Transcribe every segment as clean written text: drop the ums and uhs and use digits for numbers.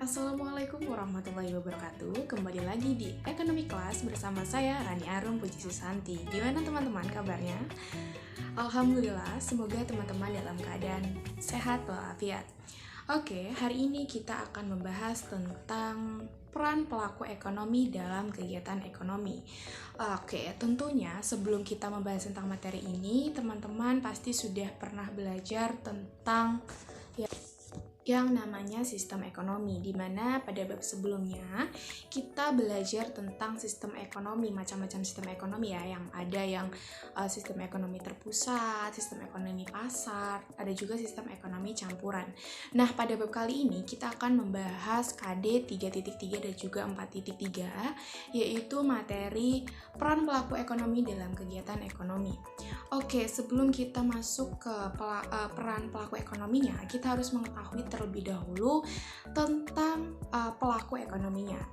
Assalamualaikum warahmatullahi wabarakatuh. Kembali lagi di Ekonomi Kelas bersama saya Rani Arum Puji Susanti. Gimana teman-teman kabarnya? Alhamdulillah, semoga teman-teman dalam keadaan sehat walafiat. Oke, hari ini kita akan membahas tentang peran pelaku ekonomi dalam kegiatan ekonomi. Oke, tentunya sebelum kita membahas tentang materi ini, teman-teman pasti sudah pernah belajar tentang yang namanya sistem ekonomi, di mana pada bab sebelumnya kita belajar tentang sistem ekonomi, macam-macam sistem ekonomi ya, yang ada yang sistem ekonomi terpusat, sistem ekonomi pasar, ada juga sistem ekonomi campuran. Nah, pada bab kali ini kita akan membahas KD 3.3 dan juga 4.3, yaitu materi peran pelaku ekonomi dalam kegiatan ekonomi. Oke, sebelum kita masuk ke peran pelaku ekonominya, kita harus mengetahui terlebih dahulu tentang pelaku ekonominya.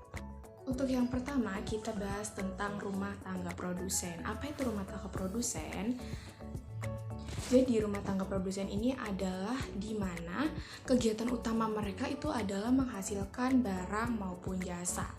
Untuk yang pertama, kita bahas tentang rumah tangga produsen. Apa itu rumah tangga produsen? Jadi rumah tangga produsen ini adalah di mana kegiatan utama mereka itu adalah menghasilkan barang maupun jasa.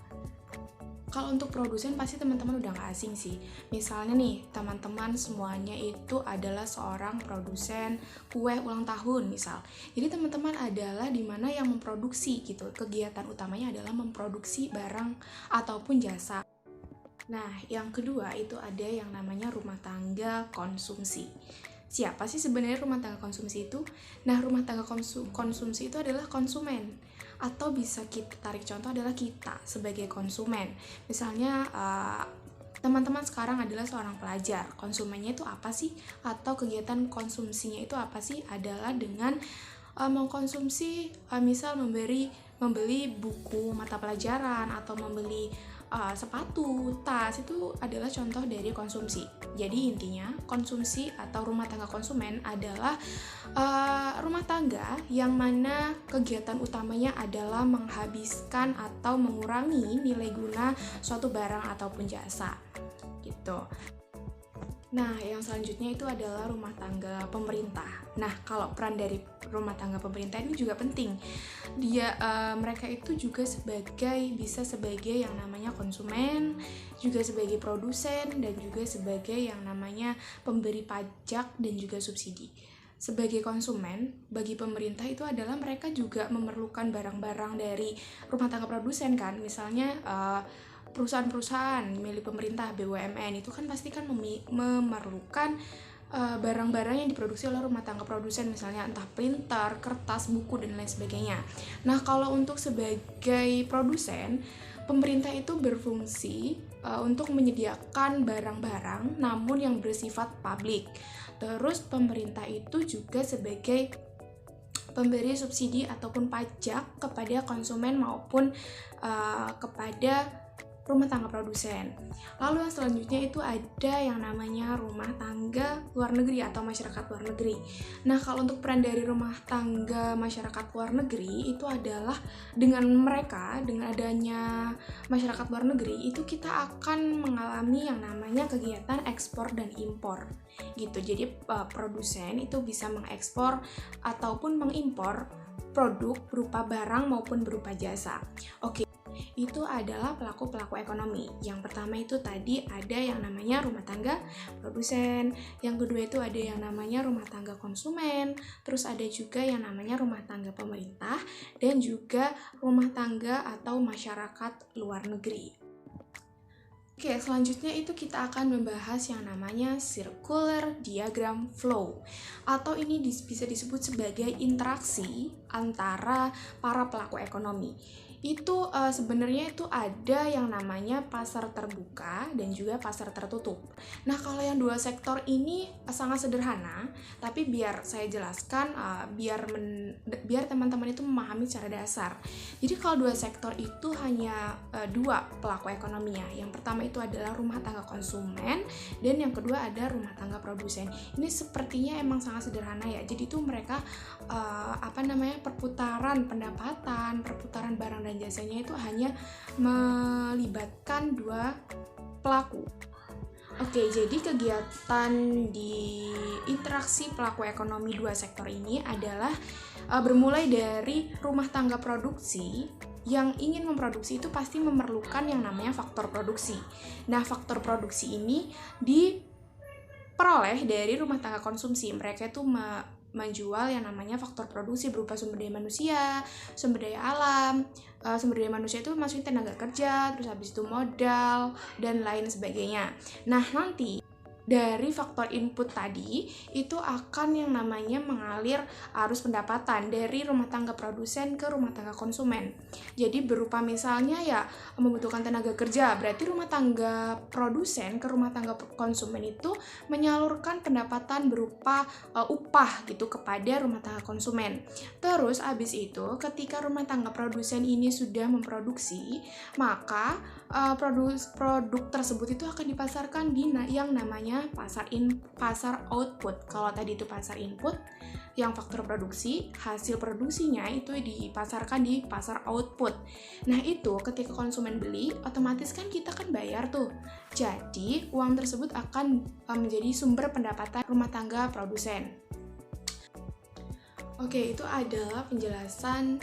Kalau untuk produsen pasti teman-teman udah gak asing sih. Misalnya nih, teman-teman semuanya itu adalah seorang produsen kue ulang tahun misal. Jadi teman-teman adalah dimana yang memproduksi gitu. Kegiatan utamanya adalah memproduksi barang ataupun jasa. Nah, yang kedua itu ada yang namanya rumah tangga konsumsi. Siapa sih sebenarnya rumah tangga konsumsi itu? Nah, rumah tangga konsumsi itu adalah konsumen. Atau bisa kita tarik contoh adalah kita sebagai konsumen. Misalnya teman-teman sekarang adalah seorang pelajar. Konsumennya itu apa sih? Atau kegiatan konsumsinya itu apa sih? Adalah dengan mengkonsumsi, misal membeli buku mata pelajaran atau membeli sepatu, tas, itu adalah contoh dari konsumsi. Jadi intinya konsumsi atau rumah tangga konsumen adalah rumah tangga yang mana kegiatan utamanya adalah menghabiskan atau mengurangi nilai guna suatu barang ataupun jasa gitu. Nah, yang selanjutnya itu adalah rumah tangga pemerintah. Nah, kalau peran dari rumah tangga pemerintah ini juga penting. Mereka itu juga bisa sebagai yang namanya konsumen, juga sebagai produsen, dan juga sebagai yang namanya pemberi pajak dan juga subsidi. Sebagai konsumen, bagi pemerintah itu adalah mereka juga memerlukan barang-barang dari rumah tangga produsen kan. Misalnya perusahaan-perusahaan milik pemerintah BUMN itu kan pasti kan memerlukan barang-barang yang diproduksi oleh rumah tangga produsen, misalnya entah printer, kertas, buku, dan lain sebagainya. Nah, kalau untuk sebagai produsen, pemerintah itu berfungsi untuk menyediakan barang-barang namun yang bersifat publik. Terus pemerintah itu juga sebagai pemberi subsidi ataupun pajak kepada konsumen maupun kepada rumah tangga produsen. Lalu yang selanjutnya itu ada yang namanya rumah tangga luar negeri atau masyarakat luar negeri. Nah, kalau untuk peran dari rumah tangga masyarakat luar negeri itu adalah dengan adanya masyarakat luar negeri itu kita akan mengalami yang namanya kegiatan ekspor dan impor gitu. Jadi produsen itu bisa mengekspor ataupun mengimpor produk berupa barang maupun berupa jasa. Oke. Itu adalah pelaku-pelaku ekonomi. Yang pertama itu tadi ada yang namanya rumah tangga produsen, yang kedua itu ada yang namanya rumah tangga konsumen, terus ada juga yang namanya rumah tangga pemerintah, dan juga rumah tangga atau masyarakat luar negeri. Oke, selanjutnya itu kita akan membahas yang namanya circular diagram flow, atau ini bisa disebut sebagai interaksi antara para pelaku ekonomi. Itu sebenarnya itu ada yang namanya pasar terbuka dan juga pasar tertutup. Nah, kalau yang dua sektor ini sangat sederhana, tapi biar saya jelaskan biar teman-teman itu memahami secara dasar. Jadi kalau dua sektor itu hanya dua pelaku ekonominya. Yang pertama itu adalah rumah tangga konsumen dan yang kedua ada rumah tangga produsen. Ini sepertinya emang sangat sederhana ya. Jadi itu mereka perputaran pendapatan, perputaran barang dan jasanya itu hanya melibatkan dua pelaku. Oke, jadi kegiatan di interaksi pelaku ekonomi dua sektor ini adalah bermulai dari rumah tangga produksi yang ingin memproduksi itu pasti memerlukan yang namanya faktor produksi. Nah, faktor produksi ini diperoleh dari rumah tangga konsumsi. Mereka itu menjual yang namanya faktor produksi berupa sumber daya manusia, sumber daya alam. Sumber daya manusia itu maksudnya tenaga kerja, terus habis itu modal, dan lain sebagainya. Nah, nanti dari faktor input tadi itu akan yang namanya mengalir arus pendapatan dari rumah tangga produsen ke rumah tangga konsumen. Jadi berupa misalnya ya membutuhkan tenaga kerja, berarti rumah tangga produsen ke rumah tangga konsumen itu menyalurkan pendapatan berupa upah gitu kepada rumah tangga konsumen. Terus abis itu ketika rumah tangga produsen ini sudah memproduksi, maka produk tersebut itu akan dipasarkan di yang namanya pasar output. Kalau tadi itu pasar input yang faktor produksi, hasil produksinya itu dipasarkan di pasar output. Nah, itu ketika konsumen beli, otomatis kan kita kan bayar tuh. Jadi, uang tersebut akan menjadi sumber pendapatan rumah tangga produsen. Oke, itu adalah penjelasan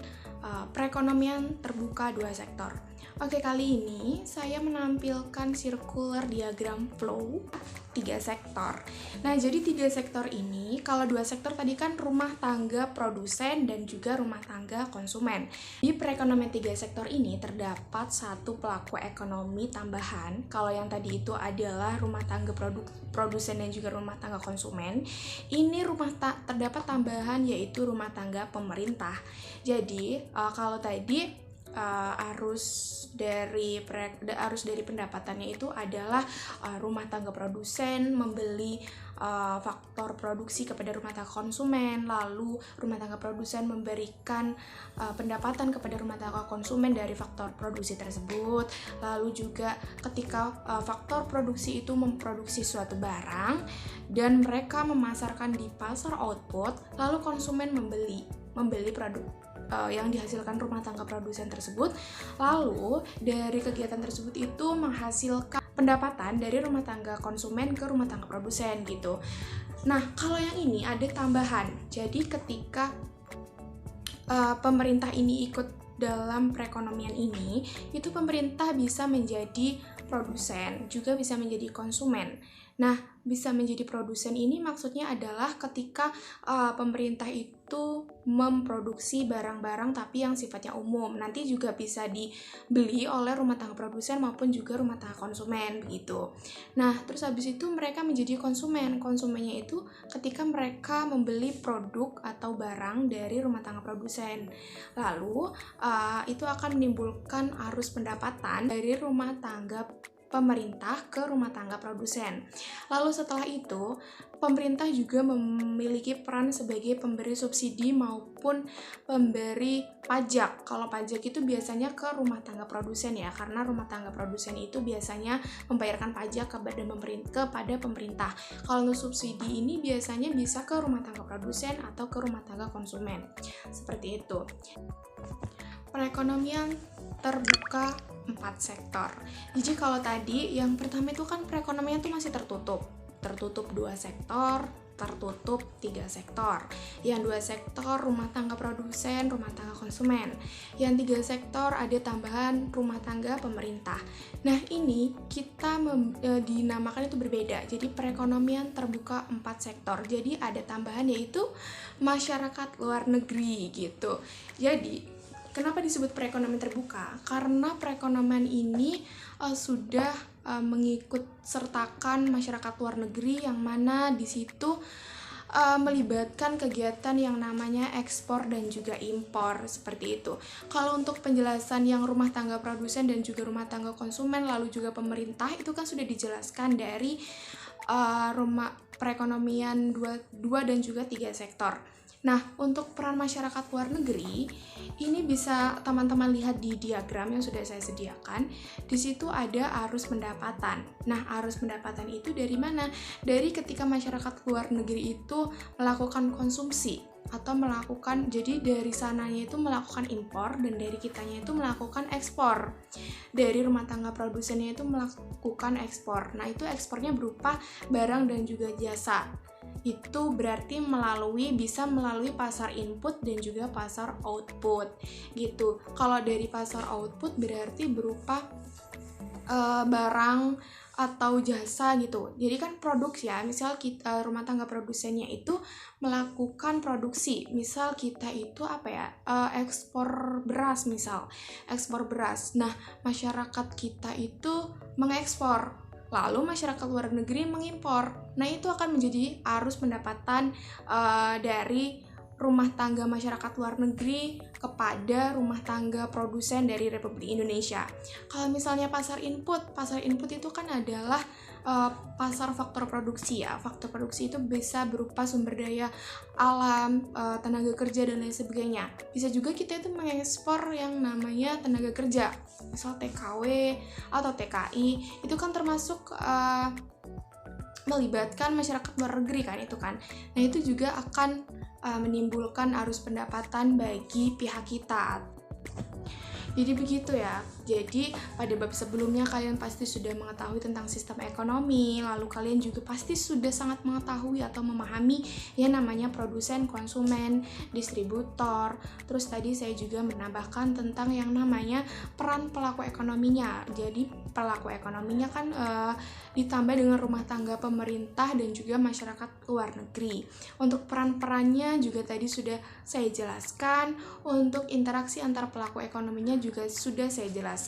perekonomian terbuka dua sektor. Oke, kali ini saya menampilkan circular diagram flow 3 sektor. Nah, jadi 3 sektor ini, kalau 2 sektor tadi kan rumah tangga produsen dan juga rumah tangga konsumen. Di perekonomian 3 sektor ini terdapat satu pelaku ekonomi tambahan. Kalau yang tadi itu adalah rumah tangga produsen dan juga rumah tangga konsumen, ini terdapat tambahan yaitu rumah tangga pemerintah. Jadi, kalau tadi arus dari pendapatannya itu adalah rumah tangga produsen membeli faktor produksi kepada rumah tangga konsumen, lalu rumah tangga produsen memberikan pendapatan kepada rumah tangga konsumen dari faktor produksi tersebut. Lalu juga ketika faktor produksi itu memproduksi suatu barang dan mereka memasarkan di pasar output, lalu konsumen membeli produk yang dihasilkan rumah tangga produsen tersebut, lalu dari kegiatan tersebut itu menghasilkan pendapatan dari rumah tangga konsumen ke rumah tangga produsen gitu. Nah, kalau yang ini ada tambahan. Jadi ketika pemerintah ini ikut dalam perekonomian ini, itu pemerintah bisa menjadi produsen, juga bisa menjadi konsumen. Nah, bisa menjadi produsen ini maksudnya adalah ketika pemerintah itu memproduksi barang-barang tapi yang sifatnya umum, nanti juga bisa dibeli oleh rumah tangga produsen maupun juga rumah tangga konsumen begitu. Nah, terus habis itu mereka menjadi konsumen. Konsumennya itu ketika mereka membeli produk atau barang dari rumah tangga produsen. Lalu itu akan menimbulkan arus pendapatan dari rumah tangga pemerintah ke rumah tangga produsen. Lalu setelah itu, pemerintah juga memiliki peran sebagai pemberi subsidi maupun pemberi pajak. Kalau pajak itu biasanya ke rumah tangga produsen ya, karena rumah tangga produsen itu biasanya membayarkan pajak kepada pemerintah. Kalau untuk subsidi ini biasanya bisa ke rumah tangga produsen atau ke rumah tangga konsumen. Seperti itu. Perekonomian terbuka 4 sektor. Jadi kalau tadi yang pertama itu kan perekonomian itu masih tertutup 2 sektor, tertutup 3 sektor. Yang 2 sektor rumah tangga produsen, rumah tangga konsumen. Yang 3 sektor ada tambahan rumah tangga pemerintah. Nah, ini kita dinamakan itu berbeda. Jadi perekonomian terbuka 4 sektor. Jadi ada tambahan yaitu masyarakat luar negeri gitu. Jadi kenapa disebut perekonomian terbuka? Karena perekonomian ini sudah mengikut sertakan masyarakat luar negeri yang mana di situ melibatkan kegiatan yang namanya ekspor dan juga impor seperti itu. Kalau untuk penjelasan yang rumah tangga produsen dan juga rumah tangga konsumen lalu juga pemerintah itu kan sudah dijelaskan dari rumah perekonomian 2 dan juga 3 sektor. Nah, untuk peran masyarakat luar negeri, ini bisa teman-teman lihat di diagram yang sudah saya sediakan. Di situ ada arus pendapatan. Nah, arus pendapatan itu dari mana? Dari ketika masyarakat luar negeri itu melakukan konsumsi atau jadi dari sananya itu melakukan impor dan dari kitanya itu melakukan ekspor. Dari rumah tangga produsennya itu melakukan ekspor. Nah, itu ekspornya berupa barang dan juga jasa. itu berarti bisa melalui pasar input dan juga pasar output gitu. Kalau dari pasar output berarti berupa barang atau jasa gitu. Jadi kan produksi ya, misal kita rumah tangga produsennya itu melakukan produksi. Misal kita itu ekspor beras misal. Ekspor beras. Nah, masyarakat kita itu mengekspor. Lalu masyarakat luar negeri mengimpor. Nah, itu akan menjadi arus pendapatan dari rumah tangga masyarakat luar negeri kepada rumah tangga produsen dari Republik Indonesia. Kalau misalnya pasar input itu kan adalah pasar faktor produksi ya. Faktor produksi itu bisa berupa sumber daya alam, tenaga kerja dan lain sebagainya. Bisa juga kita itu mengekspor yang namanya tenaga kerja, misal TKW atau TKI, itu kan termasuk melibatkan masyarakat luar negeri kan itu kan. Nah, itu juga akan menimbulkan arus pendapatan bagi pihak kita. Jadi begitu ya. Jadi pada bab sebelumnya kalian pasti sudah mengetahui tentang sistem ekonomi, lalu kalian juga pasti sudah sangat mengetahui atau memahami yang namanya produsen, konsumen, distributor. Terus tadi saya juga menambahkan tentang yang namanya peran pelaku ekonominya. Jadi pelaku ekonominya kan ditambah dengan rumah tangga pemerintah dan juga masyarakat luar negeri. Untuk peran-perannya juga tadi sudah saya jelaskan. Untuk interaksi antar pelaku ekonominya juga sudah saya jelaskan.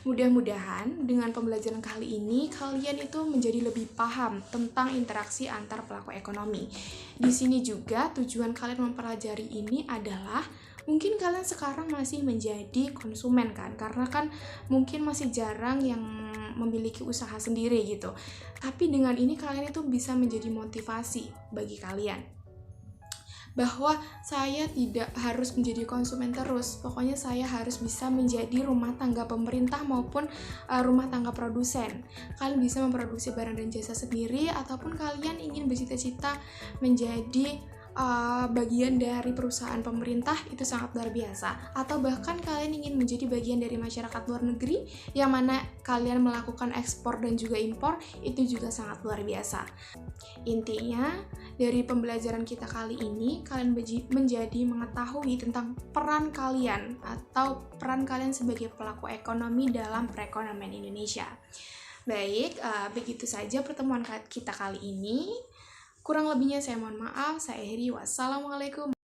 Mudah-mudahan dengan pembelajaran kali ini kalian itu menjadi lebih paham tentang interaksi antar pelaku ekonomi. Di sini juga tujuan kalian mempelajari ini adalah mungkin kalian sekarang masih menjadi konsumen kan, karena kan mungkin masih jarang yang memiliki usaha sendiri gitu. Tapi dengan ini kalian itu bisa menjadi motivasi bagi kalian bahwa saya tidak harus menjadi konsumen terus. Pokoknya saya harus bisa menjadi rumah tangga pemerintah maupun rumah tangga produsen. Kalian bisa memproduksi barang dan jasa sendiri, ataupun kalian ingin bercita-cita menjadi bagian dari perusahaan pemerintah, itu sangat luar biasa. Atau bahkan kalian ingin menjadi bagian dari masyarakat luar negeri yang mana kalian melakukan ekspor dan juga impor, itu juga sangat luar biasa. Intinya dari pembelajaran kita kali ini kalian menjadi mengetahui tentang peran kalian atau peran kalian sebagai pelaku ekonomi dalam perekonomian Indonesia. Baik, begitu saja pertemuan kita kali ini. Kurang lebihnya saya mohon maaf. Saya akhiri. Wassalamualaikum.